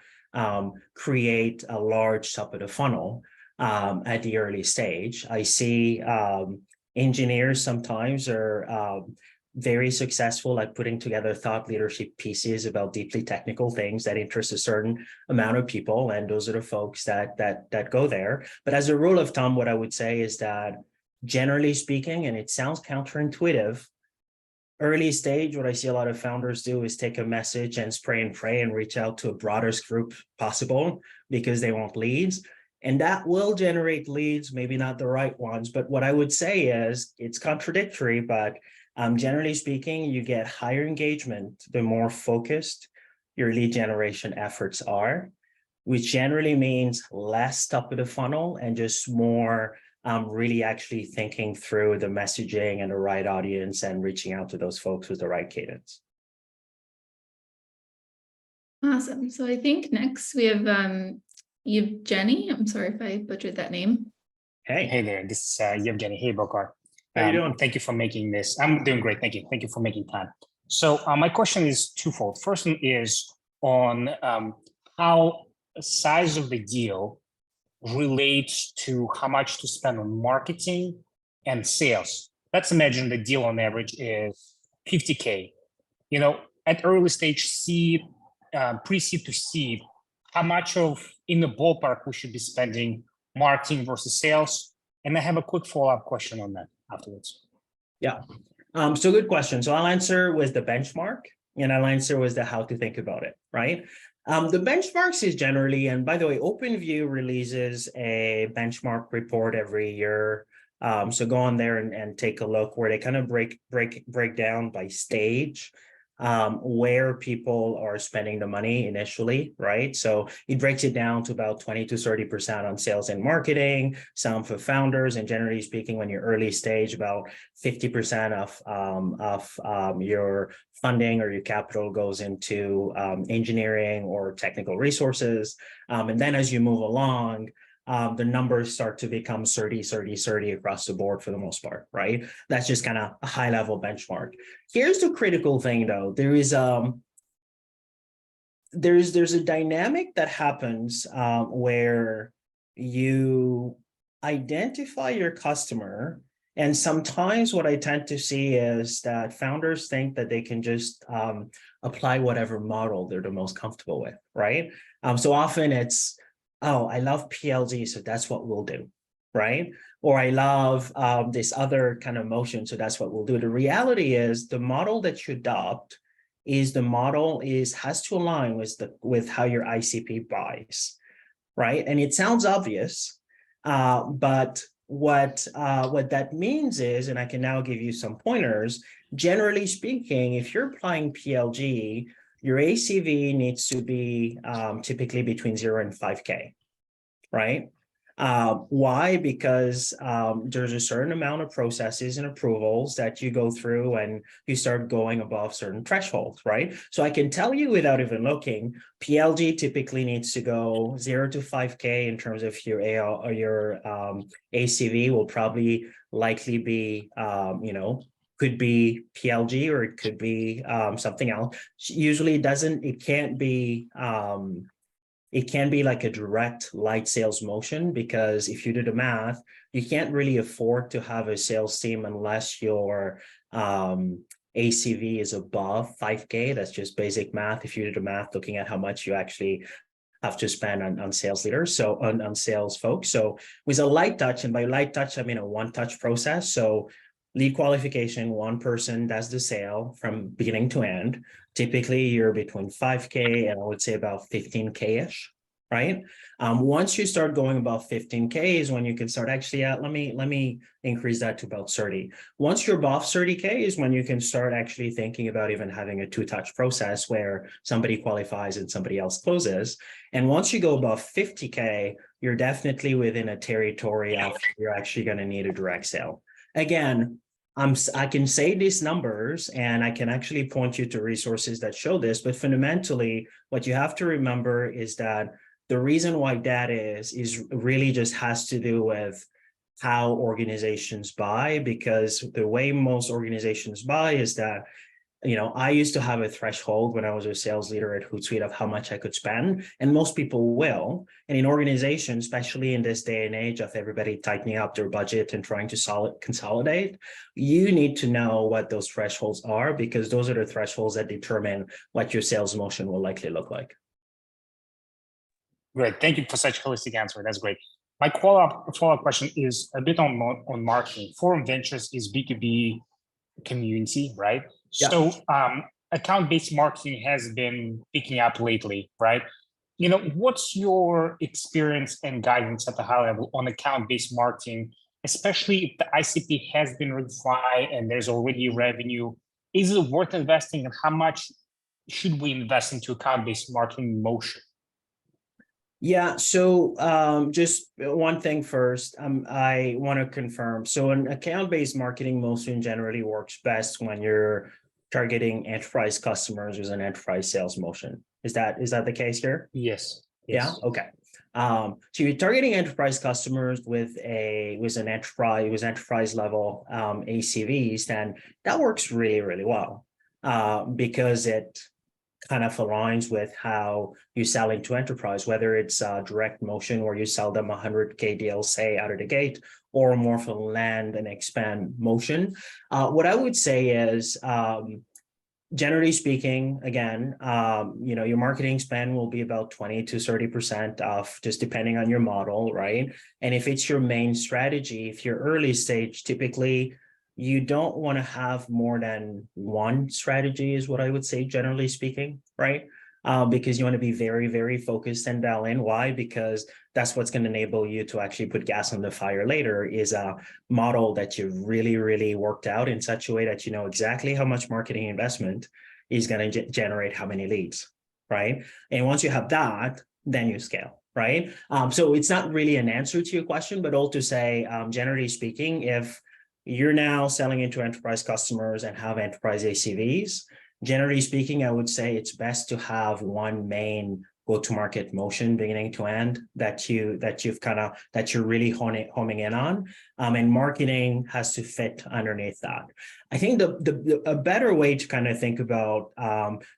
B: create a large top of the funnel at the early stage. I see engineers sometimes are very successful at putting together thought leadership pieces about deeply technical things that interest a certain amount of people, and those are the folks that go there. But as a rule of thumb, what I would say is that, generally speaking, and it sounds counterintuitive, early stage, what I see a lot of founders do is take a message and spray and pray and reach out to a broadest group possible because they want leads. And that will generate leads, maybe not the right ones. But what I would say is, it's contradictory, but generally speaking, you get higher engagement the more focused your lead generation efforts are. which generally means less top of the funnel and just more really actually thinking through the messaging and the right audience and reaching out to those folks with the right cadence.
A: Awesome. So I think next we have Evgeny. I'm sorry if I butchered that name.
D: Hey there, this is Evgeny. Hey, Bocar.
B: How you doing?
D: Thank you for making this. I'm doing great. Thank you. Thank you for making time. So my question is twofold. First one is on how the size of the deal relates to how much to spend on marketing and sales. Let's imagine the deal on average is 50K. You know, at early stage seed, pre-seed to seed, how much of in the ballpark we should be spending marketing versus sales? And I have a quick follow-up question on that afterwards.
B: Yeah. So good question. So I'll answer with the benchmark and I'll answer with the how to think about it, right? The benchmarks is generally, and by the way, OpenView releases a benchmark report every year. So go on there and take a look where they kind of break down by stage where people are spending the money initially, right? So it breaks it down to about 20 to 30% on sales and marketing, some for founders, and generally speaking, when you're early stage, about 50% of your funding or your capital goes into engineering or technical resources. And then as you move along, the numbers start to become 30 across the board for the most part, right? That's just kind of a high level benchmark. Here's the critical thing though. There's a dynamic that happens where you identify your customer. And sometimes what I tend to see is that founders think that they can just apply whatever model they're the most comfortable with, right? So often it's, oh, I love PLG, so that's what we'll do, right? Or I love this other kind of motion, so that's what we'll do. The reality is the model that you adopt is has to align with how your ICP buys, right? And it sounds obvious, but what that means is, and I can now give you some pointers, generally speaking, if you're applying PLG, your ACV needs to be typically between 0 and 5K, right? Why? Because there's a certain amount of processes and approvals that you go through and you start going above certain thresholds, right? So I can tell you without even looking, PLG typically needs to go 0 to 5K in terms of your AL or your ACV will probably likely be, could be PLG or it could be something else. Usually it can't be like a direct light sales motion, because if you do the math, you can't really afford to have a sales team unless your ACV is above 5K. That's just basic math. If you do the math, looking at how much you actually have to spend on sales leaders, so on sales folks. So with a light touch, and by light touch, I mean a one-touch process. So lead qualification, one person does the sale from beginning to end. Typically, you're between 5K and I would say about 15K-ish, right? Once you start going above 15K is when you can start actually, let me increase that to about 30. Once you're above 30K is when you can start actually thinking about even having a two-touch process where somebody qualifies and somebody else closes. And once you go above 50K, you're definitely within a territory of you're actually going to need a direct sale. Again, I can say these numbers and I can actually point you to resources that show this, but fundamentally, what you have to remember is that the reason why that is really just has to do with how organizations buy, because the way most organizations buy is that, I used to have a threshold when I was a sales leader at Hootsuite of how much I could spend, and most people will. And in organizations, especially in this day and age of everybody tightening up their budget and trying to consolidate, you need to know what those thresholds are, because those are the thresholds that determine what your sales motion will likely look like.
D: Great. Thank you for such a holistic answer. That's great. My follow-up question is a bit on marketing. Forum Ventures is B2B community, right?
B: Yeah.
D: So account-based marketing has been picking up lately, right? What's your experience and guidance at the high level on account-based marketing, especially if the ICP has been refined and there's already revenue? Is it worth investing, and how much should we invest into account-based marketing motion?
B: Yeah, so just one thing first, I want to confirm. So an account-based marketing motion generally works best when you're targeting enterprise customers with an enterprise sales motion. Is that the case here?
D: Yes.
B: Yeah, okay. So you're targeting enterprise customers with an enterprise level ACVs, then that works really, really well because it kind of aligns with how you sell into enterprise, whether it's a direct motion where you sell them 100K deals, say, out of the gate, or more of a land and expand motion. What I would say is, generally speaking, again, your marketing spend will be about 20 to 30% off, just depending on your model, right? And if it's your main strategy, if you're early stage, typically you don't want to have more than one strategy, is what I would say, generally speaking, right? Because you want to be very, very focused and dial in. Why? Because that's what's going to enable you to actually put gas on the fire later, is a model that you've really, really worked out in such a way that you know exactly how much marketing investment is going to generate how many leads, right? And once you have that, then you scale, right? So it's not really an answer to your question, but all to say, generally speaking, if you're now selling into enterprise customers and have enterprise ACVs, generally speaking, I would say it's best to have one main go-to-market motion beginning to end that you're really homing in on, and marketing has to fit underneath that. I think a better way to kind of think about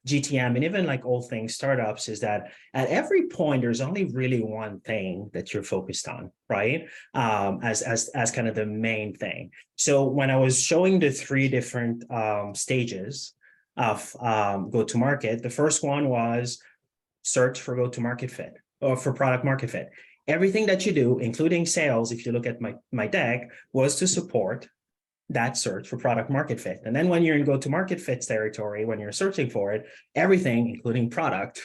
B: GTM and even like all things startups is that at every point there's only really one thing that you're focused on, right? As kind of the main thing. So when I was showing the 3 different stages of go-to-market, the first one was search for go-to-market fit or for product market fit. Everything that you do, including sales, if you look at my deck, was to support that search for product market fit. And then when you're in go-to-market fits territory, when you're searching for it, everything, including product,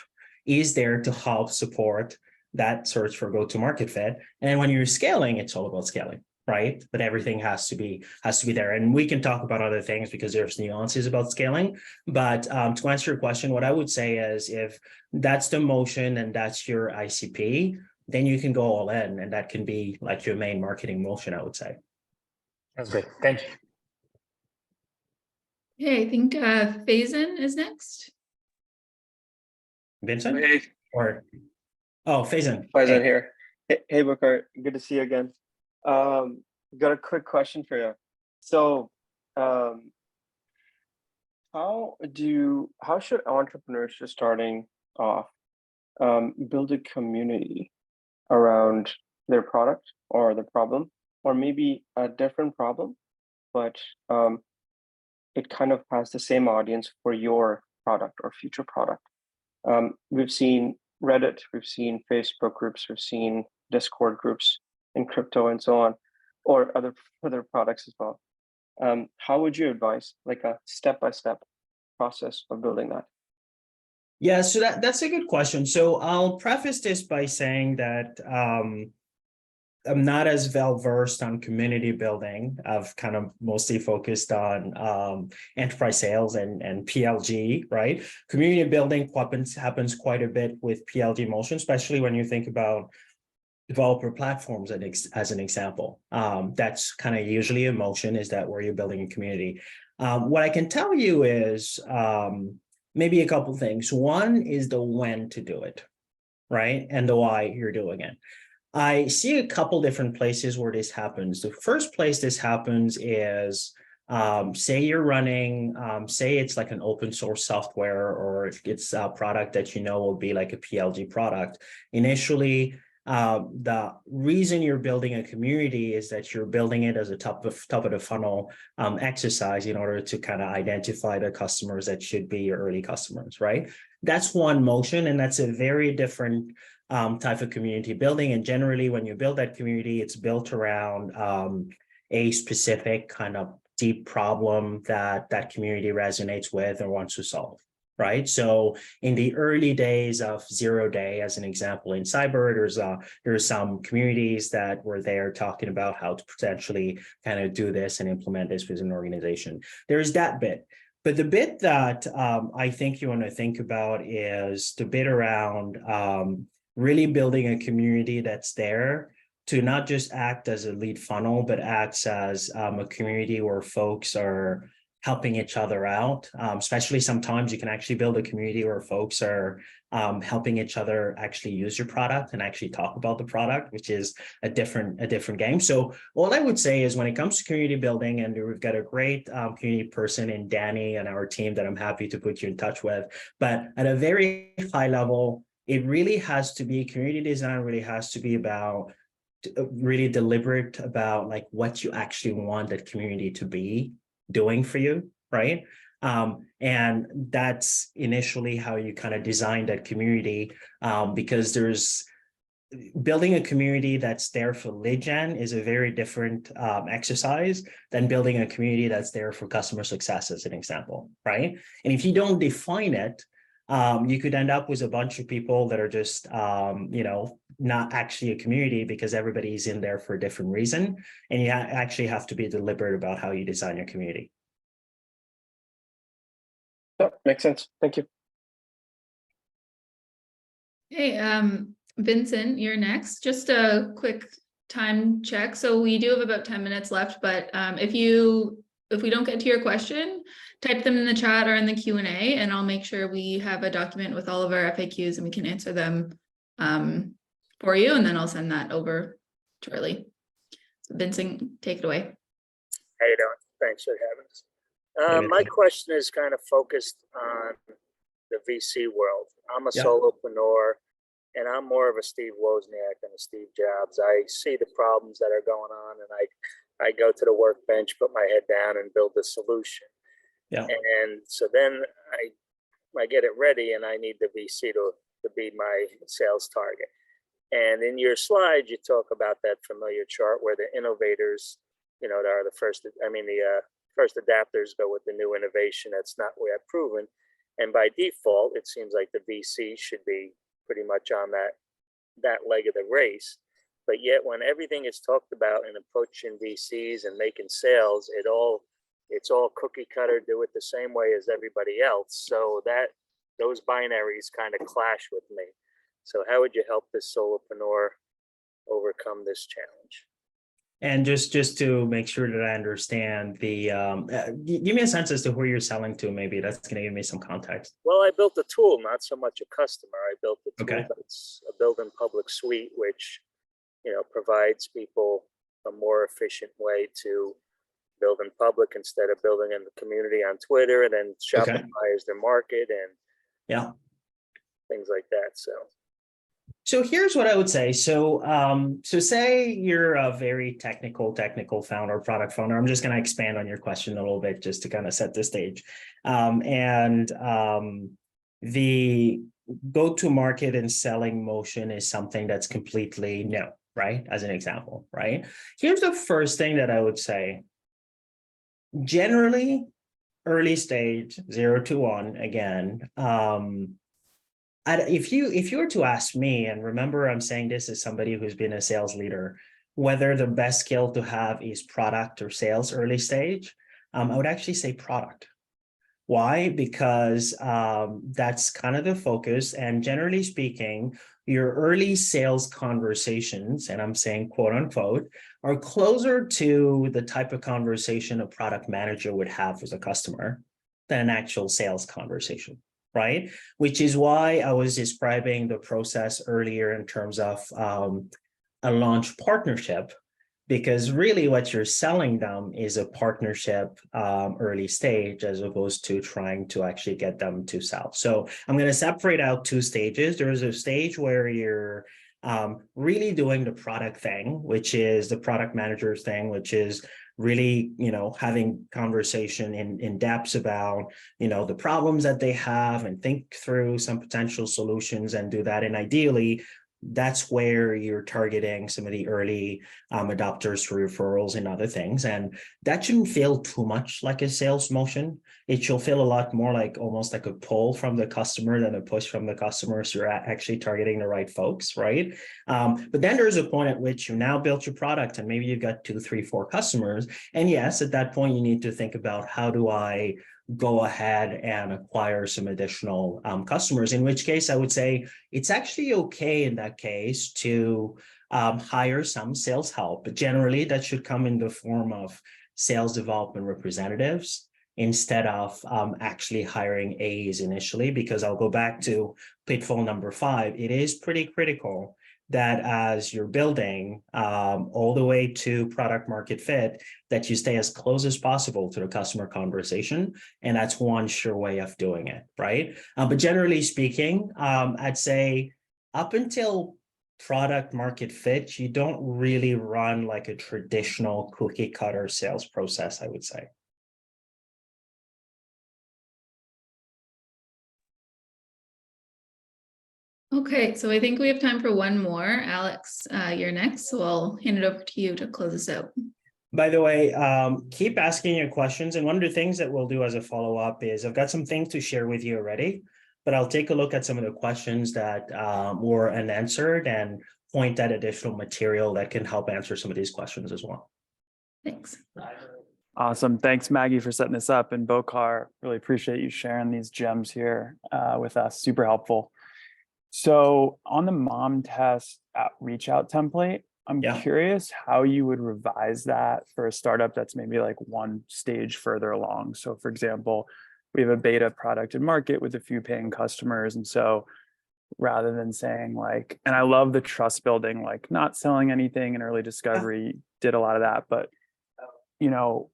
B: is there to help support that search for go-to-market fit. And when you're scaling, it's all about scaling, right? But everything has to be there. And we can talk about other things because there's nuances about scaling. But to answer your question, what I would say is if that's the motion and that's your ICP, then you can go all in, and that can be like your main marketing motion, I would say.
D: That's great. Thank you.
A: Okay, I think Faison is next.
B: Vincent?
E: Hey,
B: Faison.
E: Faizan
B: Hey.
E: here. Hey, Bocar, good to see you again. Got a quick question for you. So, how should entrepreneurs just starting off build a community around their product or the problem, or maybe a different problem, but it kind of has the same audience for your product or future product? We've seen Reddit, we've seen Facebook groups, we've seen Discord groups in crypto and so on, or other products as well. How would you advise like a step-by-step process of building that?
B: Yeah, so that's a good question. So I'll preface this by saying that I'm not as well versed on community building. I've kind of mostly focused on enterprise sales and PLG, right? Community building happens quite a bit with PLG motion, especially when you think about developer platforms as an example. That's kind of usually a motion, is that where you're building a community. What I can tell you is maybe a couple things. One is the when to do it, right? And the why you're doing it. I see a couple different places where this happens. The first place this happens is, say you're running, say it's like an open source software, or it's a product that you know will be like a PLG product. Initially, the reason you're building a community is that you're building it as a top of the funnel exercise in order to kind of identify the customers that should be your early customers, right? That's one motion, and that's a very different type of community building. And generally, when you build that community, it's built around a specific kind of deep problem that community resonates with or wants to solve, right? So in the early days of 0 day, as an example, in cyber, there's some communities that were there talking about how to potentially kind of do this and implement this with an organization. There's that bit. But the bit that I think you want to think about is the bit around really building a community that's there to not just act as a lead funnel, but acts as a community where folks are helping each other out. Especially sometimes you can actually build a community where folks are helping each other actually use your product and actually talk about the product, which is a different game. So all I would say is when it comes to community building, and we've got a great community person in Danny and our team that I'm happy to put you in touch with, but at a very high level, it really has to be, community design really has to be about really deliberate about like what you actually want that community to be doing for you, right? And that's initially how you kind of design that community, because there's building a community that's there for lead gen is a very different exercise than building a community that's there for customer success, as an example, right? And if you don't define it, you could end up with a bunch of people that are just, not actually a community because everybody's in there for a different reason. And you actually have to be deliberate about how you design your community.
E: Yeah, makes sense. Thank you.
A: Hey, Vincent, you're next. Just a quick time check. So we do have about 10 minutes left, but if we don't get to your question, type them in the chat or in the Q&A, and I'll make sure we have a document with all of our FAQs and we can answer them for you, and then I'll send that over shortly. So Vincent, take it away.
F: How you doing? Thanks for having us. My question is kind of focused on the VC world. I'm a solopreneur, and I'm more of a Steve Wozniak than a Steve Jobs. I see the problems that are going on, and I go to the workbench, put my head down, and build a solution.
B: Yeah.
F: And so then I get it ready, and I need the VC to be my sales target. And in your slide, you talk about that familiar chart where the innovators, that are the first adapters go with the new innovation that's not yet proven. And by default, it seems like the VC should be pretty much on that leg of the race. But yet when everything is talked about in approaching VCs and making sales, it's all cookie cutter, do it the same way as everybody else. So those binaries kind of clash with me. So how would you help this solopreneur overcome this challenge?
B: And just to make sure that I understand give me a sense as to who you're selling to. Maybe that's going to give me some context.
F: Well, I built a tool, not so much a customer. I built a tool
B: Okay.
F: that's a built-in public suite, which, provides people a more efficient way to build in public instead of building in the community on Twitter, and then Shopify is their market and things like that. So
B: here's what I would say. So say you're a very technical founder, product founder. I'm just going to expand on your question a little bit just to kind of set the stage. The go-to-market and selling motion is something that's completely new, right? As an example, right? Here's the first thing that I would say. Generally, early stage, 0 to 1, again, if you were to ask me, and remember I'm saying this as somebody who's been a sales leader, whether the best skill to have is product or sales early stage, I would actually say product. Why? Because that's kind of the focus. And generally speaking, your early sales conversations, and I'm saying quote unquote, are closer to the type of conversation a product manager would have with a customer than an actual sales conversation, right? Which is why I was describing the process earlier in terms of a launch partnership, because really what you're selling them is a partnership early stage, as opposed to trying to actually get them to sell. So I'm going to separate out 2 stages. There is a stage where you're really doing the product thing, which is the product manager thing, which is really, having conversation in depth about, the problems that they have and think through some potential solutions and do that. And ideally, that's where you're targeting some of the early adopters for referrals and other things. And that shouldn't feel too much like a sales motion. It should feel a lot more like almost like a pull from the customer than a push from the customer. So you're actually targeting the right folks, right? But then there's a point at which you now built your product and maybe you've got 2, 3, 4 customers. And yes, at that point, you need to think about how do I go ahead and acquire some additional customers, in which case I would say it's actually okay in that case to hire some sales help, but generally that should come in the form of sales development representatives instead of actually hiring A's initially, because I'll go back to pitfall number 5. It is pretty critical that as you're building all the way to product market fit, that you stay as close as possible to the customer conversation. And that's one sure way of doing it, right? But generally speaking, I'd say up until product market fit, you don't really run like a traditional cookie cutter sales process, I would say.
A: Okay, so I think we have time for one more. Alex, you're next, so I'll hand it over to you to close us out.
B: By the way, keep asking your questions. And one of the things that we'll do as a follow-up is I've got some things to share with you already, but I'll take a look at some of the questions that were unanswered and point at additional material that can help answer some of these questions as well.
A: Thanks.
G: Awesome. Thanks, Maggie, for setting this up. And Bocar, really appreciate you sharing these gems here with us. Super helpful. So on the mom test reach out template, I'm curious how you would revise that for a startup that's maybe like one stage further along. So for example, we have a beta product in market with a few paying customers. And so rather than saying like, and I love the trust building, like not selling anything in early discovery, did a lot of that, but you know,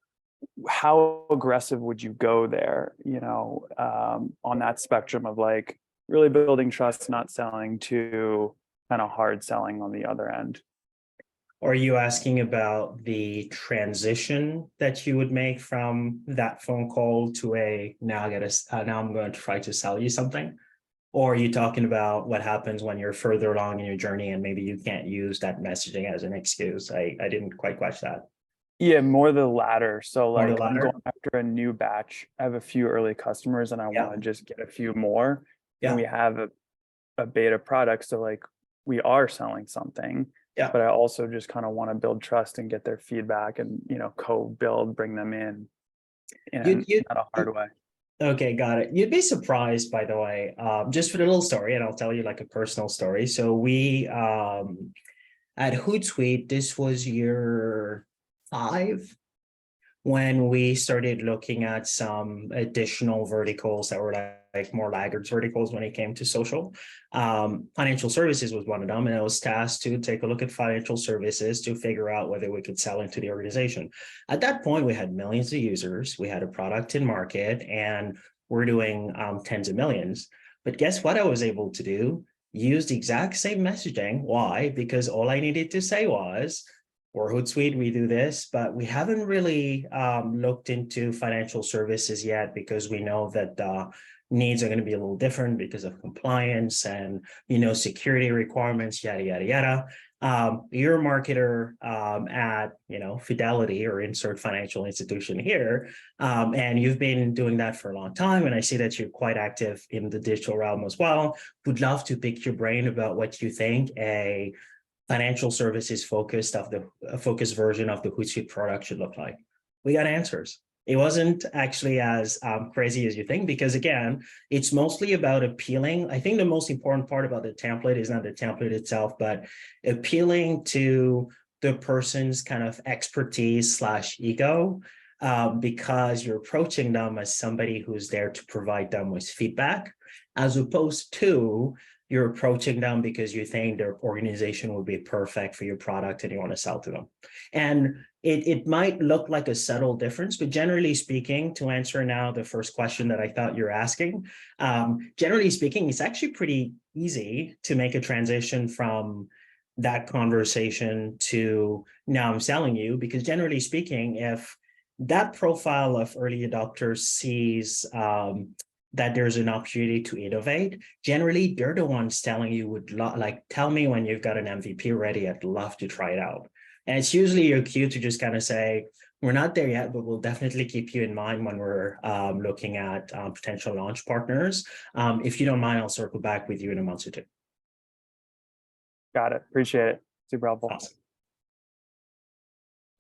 G: how aggressive would you go there, you know, on that spectrum of like really building trust, not selling, to kind of hard selling on the other end?
B: Or are you asking about the transition that you would make from that phone call to a now I'm going to try to sell you something? Or are you talking about what happens when you're further along in your journey and maybe you can't use that messaging as an excuse? I didn't quite catch that.
G: Yeah, more the latter. So
B: More the
G: like I'm
B: latter?
G: going after a new batch. I have a few early customers and I want to just get a few more. And we have a beta product. So like we are selling something.
B: Yeah.
G: But I also just kind of want to build trust and get their feedback and, you know, co-build, bring them in not a hard way.
B: Okay, got it. You'd be surprised, by the way, just for the little story, and I'll tell you like a personal story. So we, at Hootsuite, this was year 5, when we started looking at some additional verticals that were like more laggards verticals when it came to social. Financial services was one of them, and I was tasked to take a look at financial services to figure out whether we could sell into the organization. At that point, we had millions of users, we had a product in market, and we're doing tens of millions. But guess what I was able to do? Use the exact same messaging. Why? Because all I needed to say was, we're Hootsuite, we do this, but we haven't really looked into financial services yet because we know that needs are going to be a little different because of compliance and, you know, security requirements, yada, yada, yada. You're a marketer at, you know, Fidelity or insert financial institution here, and you've been doing that for a long time. And I see that you're quite active in the digital realm as well. Would love to pick your brain about what you think a financial services focused version of the Hootsuite product should look like. We got answers. It wasn't actually as crazy as you think, because again, it's mostly about appealing. I think the most important part about the template is not the template itself, but appealing to the person's kind of expertise / ego, because you're approaching them as somebody who's there to provide them with feedback, as opposed to you're approaching them because you think their organization would be perfect for your product and you want to sell to them. And it might look like a subtle difference, but generally speaking, to answer now the first question that I thought you're asking, generally speaking, it's actually pretty easy to make a transition from that conversation to now I'm selling you, because generally speaking, if that profile of early adopters sees that there's an opportunity to innovate, generally they're the ones telling you would like, tell me when you've got an MVP ready, I'd love to try it out. And it's usually your cue to just kind of say, we're not there yet, but we'll definitely keep you in mind when we're looking at potential launch partners. If you don't mind, I'll circle back with you in a month or 2.
G: Got it. Appreciate it. Super helpful.
B: Awesome.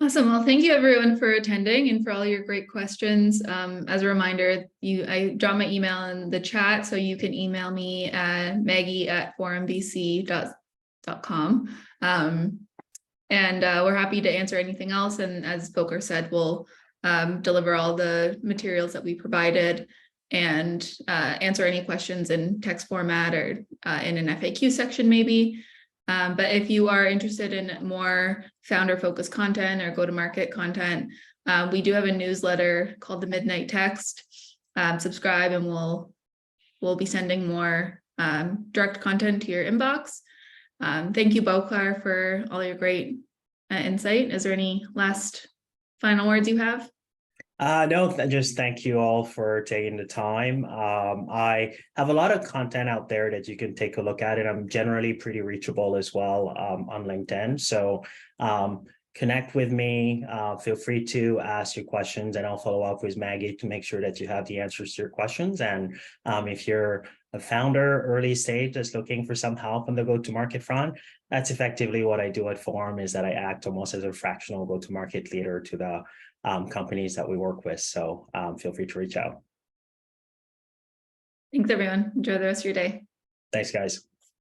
A: Awesome. Well, thank you everyone for attending and for all your great questions. As a reminder, I dropped my email in the chat, so you can email me at maggie@forumbc.com. And we're happy to answer anything else. And as Bocar said, we'll deliver all the materials that we provided and answer any questions in text format or in an FAQ section maybe. But if you are interested in more founder-focused content or go-to-market content, we do have a newsletter called the Midnight Text. Subscribe and we'll be sending more direct content to your inbox. Thank you, Bocar, for all your great insight. Is there any last final words you have?
B: No, just thank you all for taking the time. I have a lot of content out there that you can take a look at, and I'm generally pretty reachable as well on LinkedIn. So connect with me. Feel free to ask your questions, and I'll follow up with Maggie to make sure that you have the answers to your questions. And if you're a founder, early stage, that's looking for some help on the go-to-market front, that's effectively what I do at Forum, is that I act almost as a fractional go-to-market leader to the companies that we work with. So feel free to reach out.
A: Thanks, everyone. Enjoy the rest of your day.
B: Thanks, guys.